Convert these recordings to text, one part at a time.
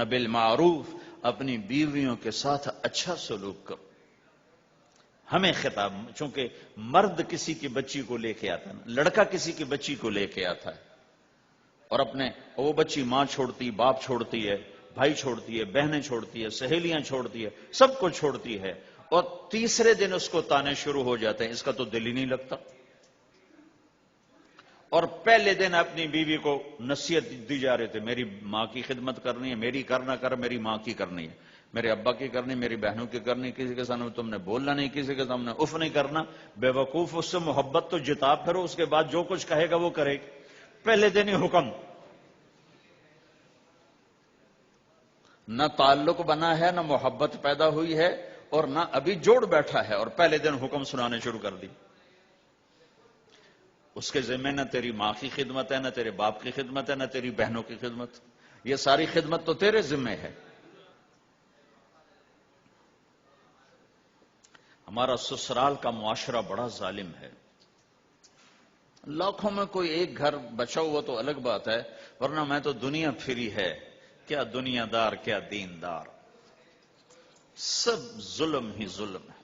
بالمعروف، اپنی بیویوں کے ساتھ اچھا سلوک کرو. ہمیں خطاب، چونکہ مرد کسی کی بچی کو لے کے آتا ہے، لڑکا کسی کی بچی کو لے کے آتا ہے، اور وہ بچی ماں چھوڑتی، باپ چھوڑتی ہے، بھائی چھوڑتی ہے، بہنیں چھوڑتی ہے، سہیلیاں چھوڑتی ہے، سب کو چھوڑتی ہے، اور تیسرے دن اس کو تانے شروع ہو جاتے ہیں، اس کا تو دل ہی نہیں لگتا. اور پہلے دن اپنی بیوی کو نصیحت دی جا رہے تھے، میری ماں کی خدمت کرنی ہے، میری کرنا کر، میری ماں کی کرنی ہے، میرے ابا کی کرنی، میری بہنوں کی کرنی، کسی کے سامنے تم نے بولنا نہیں، کسی کے سامنے اف نہیں کرنا. بے وقوف، اس سے محبت تو جتا پھرو، اس کے بعد جو کچھ کہے گا وہ کرے گی. پہلے دن ہی حکم. نہ تعلق بنا ہے، نہ محبت پیدا ہوئی ہے، اور نہ ابھی جوڑ بیٹھا ہے، اور پہلے دن حکم سنانے شروع کر دی. اس کے ذمہ نہ تیری ماں کی خدمت ہے، نہ تیرے باپ کی خدمت ہے، نہ تیری بہنوں کی خدمت. یہ ساری خدمت تو تیرے ذمہ ہے. ہمارا سسرال کا معاشرہ بڑا ظالم ہے. لاکھوں میں کوئی ایک گھر بچا ہوا تو الگ بات ہے، ورنہ میں تو دنیا پھری ہے. کیا دنیا دار، کیا دیندار، سب ظلم ہی ظلم ہے.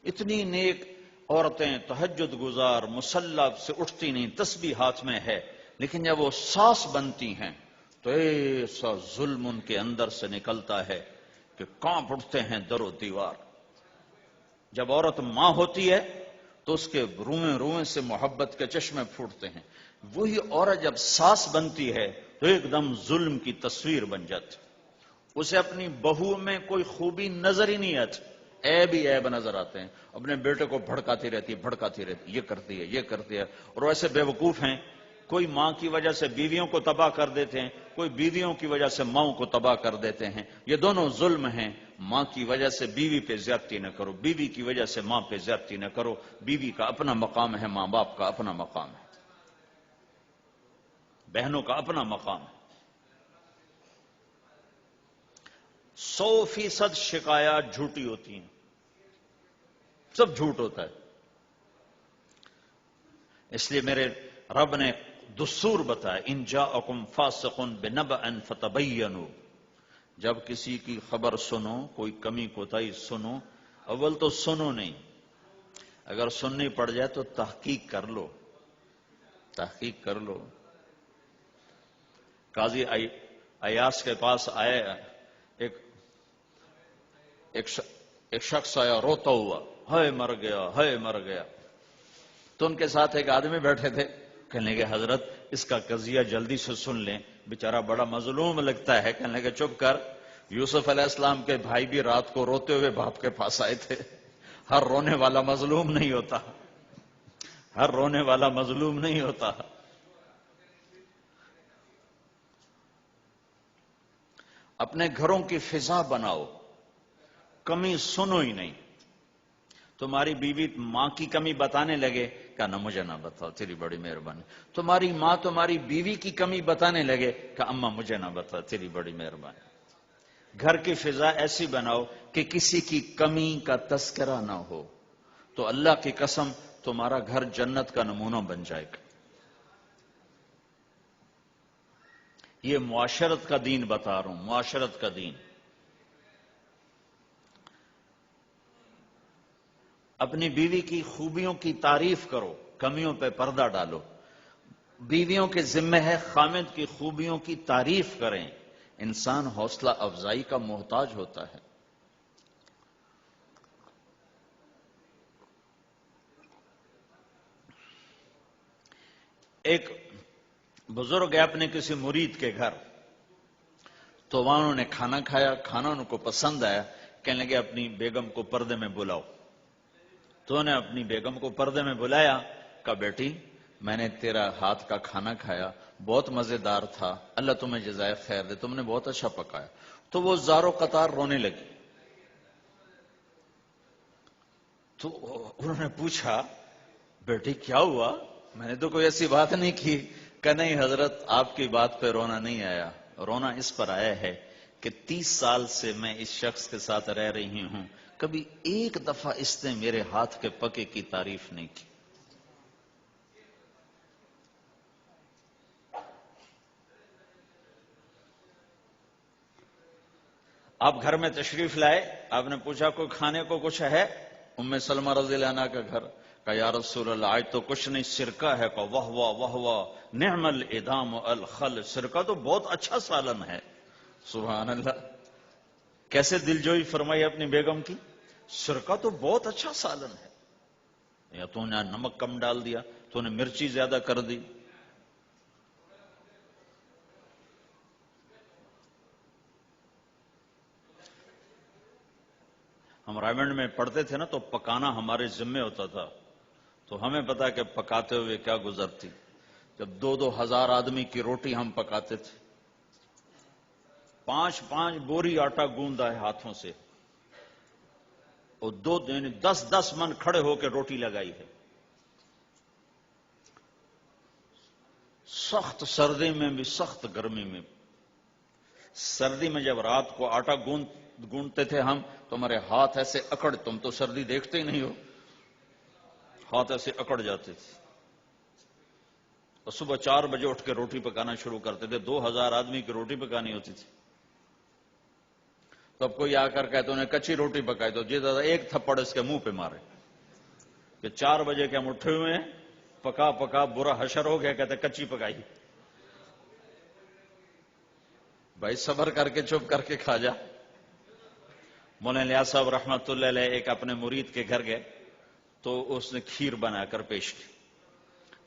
اتنی نیک عورتیں تہجد گزار مصلی سے اٹھتی نہیں، تسبیح ہاتھ میں ہے، لیکن جب وہ ساس بنتی ہیں تو ایسا ظلم ان کے اندر سے نکلتا ہے کہ کانپ اٹھتے ہیں در و دیوار. جب عورت ماں ہوتی ہے تو اس کے روئیں روئیں سے محبت کے چشمے پھوٹتے ہیں. وہی عورت جب ساس بنتی ہے تو ایک دم ظلم کی تصویر بن جاتی. اسے اپنی بہو میں کوئی خوبی نظر ہی نہیں آتی، عیب ہی عیب نظر آتے ہیں. اپنے بیٹے کو بھڑکاتی رہتی ہے، یہ کرتی ہے، یہ کرتی ہے. اور ایسے بے وقوف ہیں، کوئی ماں کی وجہ سے بیویوں کو تباہ کر دیتے ہیں، کوئی بیویوں کی وجہ سے ماؤں کو تباہ کر دیتے ہیں. یہ دونوں ظلم ہیں. ماں کی وجہ سے بیوی پہ زیادتی نہ کرو، بیوی کی وجہ سے ماں پہ زیادتی نہ کرو. بیوی کا اپنا مقام ہے، ماں باپ کا اپنا مقام ہے، بہنوں کا اپنا مقام ہے. 100% شکایات جھوٹی ہوتی ہیں، سب جھوٹ ہوتا ہے. اس لیے میرے رب نے دستور بتایا، ان جاءکم فاسق بنبأ فتبینوا. جب کسی کی خبر سنو، کوئی کمی کوتاہی سنو، اول تو سنو نہیں، اگر سننی پڑ جائے تو تحقیق کر لو، تحقیق کر لو. قاضی ایاس کے پاس آئے، ایک شخص آیا روتا ہوا، ہائے مر گیا، ہائے مر گیا. تو ان کے ساتھ ایک آدمی بیٹھے تھے، کہنے لگے حضرت اس کا قضیہ جلدی سے سن لیں، بیچارہ بڑا مظلوم لگتا ہے. کہنے لگے چپ کر، یوسف علیہ السلام کے بھائی بھی رات کو روتے ہوئے باپ کے پاس آئے تھے. ہر رونے والا مظلوم نہیں ہوتا، ہر رونے والا مظلوم نہیں ہوتا. اپنے گھروں کی فضا بناؤ، کمی سنو ہی نہیں. تمہاری بیوی ماں کی کمی بتانے لگے، کہا نہ مجھے نہ بتاؤ، تیری بڑی مہربانی. تمہاری ماں تمہاری بیوی کی کمی بتانے لگے، کہا اماں مجھے نہ بتاؤ، تیری بڑی مہربانی. گھر کی فضا ایسی بناؤ کہ کسی کی کمی کا تذکرہ نہ ہو، تو اللہ کی قسم تمہارا گھر جنت کا نمونہ بن جائے گا. یہ معاشرت کا دین بتا رہا ہوں، معاشرت کا دین. اپنی بیوی کی خوبیوں کی تعریف کرو، کمیوں پہ پردہ ڈالو. بیویوں کے ذمہ ہے خامد کی خوبیوں کی تعریف کریں. انسان حوصلہ افزائی کا محتاج ہوتا ہے. ایک بزرگ ہے اپنے کسی مرید کے گھر، تو وہاں انہوں نے کھانا کھایا، کھانا ان کو پسند آیا. کہنے لگے اپنی بیگم کو پردے میں بلاؤ. تو انہوں نے اپنی بیگم کو پردے میں بلایا، کہا بیٹی میں نے تیرا ہاتھ کا کھانا کھایا، بہت مزیدار تھا، اللہ تمہیں جزائے خیر دے، تم نے بہت اچھا پکایا. تو وہ زارو قطار رونے لگی. تو انہوں نے پوچھا بیٹی کیا ہوا، میں نے تو کوئی ایسی بات نہیں کی. کہ نہیں حضرت آپ کی بات پہ رونا نہیں آیا، رونا اس پر آیا ہے کہ 30 سال سے میں اس شخص کے ساتھ رہ رہی ہوں، کبھی ایک دفعہ اس نے میرے ہاتھ کے پکے کی تعریف نہیں کی. آپ گھر میں تشریف لائے، آپ نے پوچھا کوئی کھانے کو کچھ ہے؟ ام سلمہ رضی اللہ عنہ کا گھر، کہا یا رسول اللہ آج تو کچھ نہیں، سرکہ ہے۔ کہا واہ واہ واہ واہ، نعم الادام الخل، سرکہ تو بہت اچھا سالن ہے۔ سبحان اللہ، کیسے دلجوئی فرمائی اپنی بیگم کی، سرکہ تو بہت اچھا سالن ہے، یا تو نے نمک کم ڈال دیا، تو نے مرچی زیادہ کر دی۔ ہم رائمنڈ میں پڑھتے تھے نا، تو پکانا ہمارے ذمے ہوتا تھا، تو ہمیں پتا کہ پکاتے ہوئے کیا گزرتی۔ جب 2,000 آدمی کی روٹی ہم پکاتے تھے، 5 بوری آٹا گوندا ہے ہاتھوں سے، اور 10 من کھڑے ہو کے روٹی لگائی ہے، سخت سردی میں بھی سخت گرمی میں بھی۔ سردی میں جب رات کو آٹا گونتے تھے ہم، تو ہمارے ہاتھ ایسے اکڑ، تم تو سردی دیکھتے ہی نہیں ہو، ہاتھ ایسے اکڑ جاتے تھے، اور صبح 4 بجے اٹھ کے روٹی پکانا شروع کرتے تھے، 2,000 آدمی کی روٹی پکانی ہوتی تھی۔ تو اب کوئی آ کر کہتے انہیں کچی روٹی پکائی، تو جی دادا ایک تھپڑ اس کے منہ پہ مارے کہ 4 بجے کے ہم اٹھے ہوئے ہیں، پکا پکا برا حشر ہو گیا، کہتے کچی پکائی۔ بھائی صبر کر کے چپ کر کے کھا جا۔ مولانا الیاس صاحب رحمت اللہ علیہ ایک اپنے مرید کے گھر گئے، تو اس نے کھیر بنا کر پیش کی۔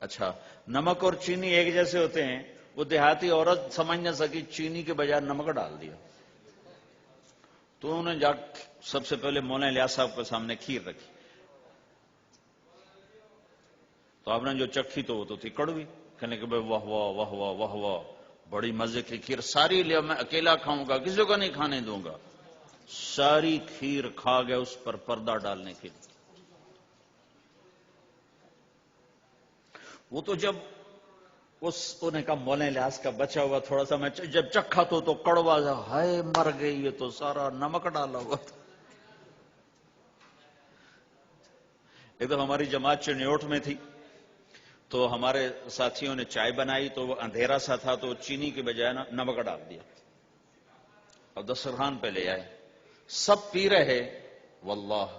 اچھا، نمک اور چینی ایک جیسے ہوتے ہیں، وہ دیہاتی عورت سمجھ نہ سکی، چینی کے بجائے نمک ڈال دیا، تو انہوں نے جا سب سے پہلے مولانا الیاس صاحب کے سامنے کھیر رکھی، تو آپ نے جو چکھی تو وہ تو تھی کڑوی، کہنے کہ بھائی واہ واہ واہ واہ واہ واہ، بڑی مزے کی کھیر، ساری لیا میں اکیلا کھاؤں گا، کسی کو نہیں کھانے دوں گا۔ ساری کھیر کھا گیا، اس پر پردہ ڈالنے کے لیے۔ وہ تو جب انہوں نے کہا مولانا الیاس کا بچا ہوا تھوڑا سا میں جب چکھا تو کڑوا جا، ہائے مر گئی، یہ تو سارا نمک ڈالا ہوا تھا۔ ایک دفعہ ہماری جماعت چنیوٹ میں تھی، تو ہمارے ساتھیوں نے چائے بنائی، تو وہ اندھیرا سا تھا، تو چینی کے بجائے نمک ڈال دیا، اور دسترخوان پہ لے آئے، سب پی رہے، واللہ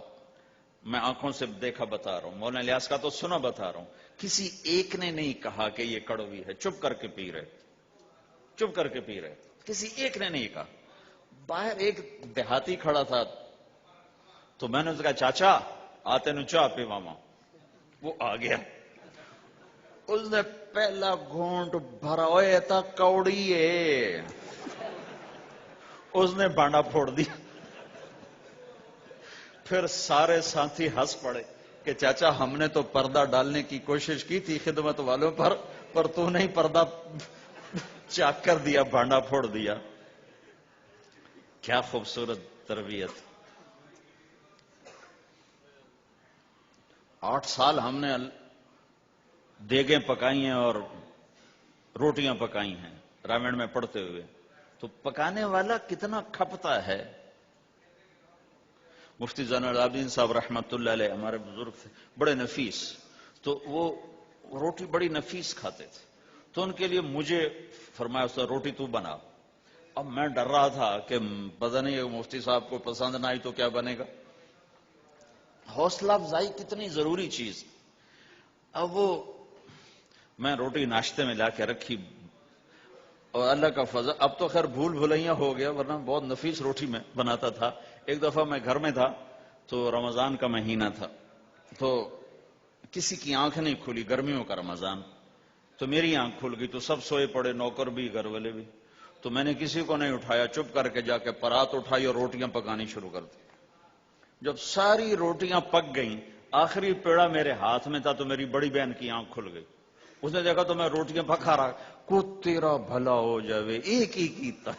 میں آنکھوں سے دیکھا بتا رہا ہوں، مولانا الیاس کا تو سنا بتا رہا ہوں، کسی ایک نے نہیں کہا کہ یہ کڑوی ہے، چپ کر کے پی رہے، چپ کر کے پی رہے، کسی ایک نے نہیں کہا۔ باہر ایک دیہاتی کھڑا تھا، تو میں نے اس کہا چاچا آتے نو چاہ پی ماما، وہ آ گیا، اس نے پہلا گھونٹ بھرا، ہوئے تھا کوڑی ہے، اس نے بانڈا پھوڑ دیا۔ پھر سارے ساتھی ہنس پڑے کہ چاچا ہم نے تو پردہ ڈالنے کی کوشش کی تھی خدمت والوں پر تو نہیں پردہ چاک کر دیا، بانڈا پھوڑ دیا۔ کیا خوبصورت تربیت۔ 8 سال ہم نے دیگیں پکائی ہیں اور روٹیاں پکائی ہیں رامن میں پڑھتے ہوئے، تو پکانے والا کتنا کھپتا ہے۔ مفتی زین العابدین صاحب رحمت اللہ علیہ ہمارے بزرگ تھے، بڑے نفیس، تو وہ روٹی بڑی نفیس کھاتے تھے، تو ان کے لیے مجھے فرمایا اس روٹی تو بنا۔ اب میں ڈر رہا تھا کہ پتہ نہیں مفتی صاحب کو پسند نہ آئی تو کیا بنے گا۔ حوصلہ افزائی کتنی ضروری چیز۔ اب وہ میں روٹی ناشتے میں لا کے رکھی، اور اللہ کا فضل، اب تو خیر بھول بھلیاں ہو گیا، ورنہ بہت نفیس روٹی میں بناتا تھا۔ ایک دفعہ میں گھر میں تھا، تو رمضان کا مہینہ تھا، تو کسی کی آنکھ نہیں کھلی، گرمیوں کا رمضان، تو میری آنکھ کھل گئی، تو سب سوئے پڑے، نوکر بھی گھر والے بھی، تو میں نے کسی کو نہیں اٹھایا، چپ کر کے جا کے پرات اٹھائی اور روٹیاں پکانی شروع کر دی۔ جب ساری روٹیاں پک گئیں، آخری پیڑا میرے ہاتھ میں تھا، تو میری بڑی بہن کی آنکھ کھل گئی، اس نے دیکھا تو میں روٹیاں پکا رہا، کو تیرا بھلا ہو جاوے، ایک ہی کیتا،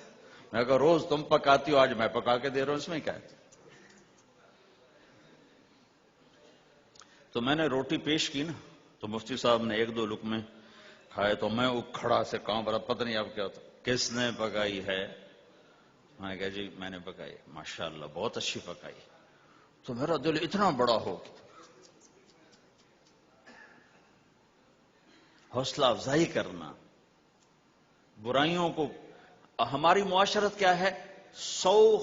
میں کہا روز تم پکاتی ہو، آج میں پکا کے دے رہا ہوں، اس میں کیا ہے۔ تو میں نے روٹی پیش کی نا، تو مفتی صاحب نے 1-2 لقمے کھائے، تو میں کھڑا سے کانپ رہا، پتہ نہیں اب کیا ہوتا، کس نے پکائی ہے؟ میں نے کہا جی میں نے پکائی، ماشاءاللہ بہت اچھی پکائی۔ تو میرا دل اتنا بڑا ہو گیا۔ حوصلہ افزائی کرنا، برائیوں کو، ہماری معاشرت کیا ہے، 100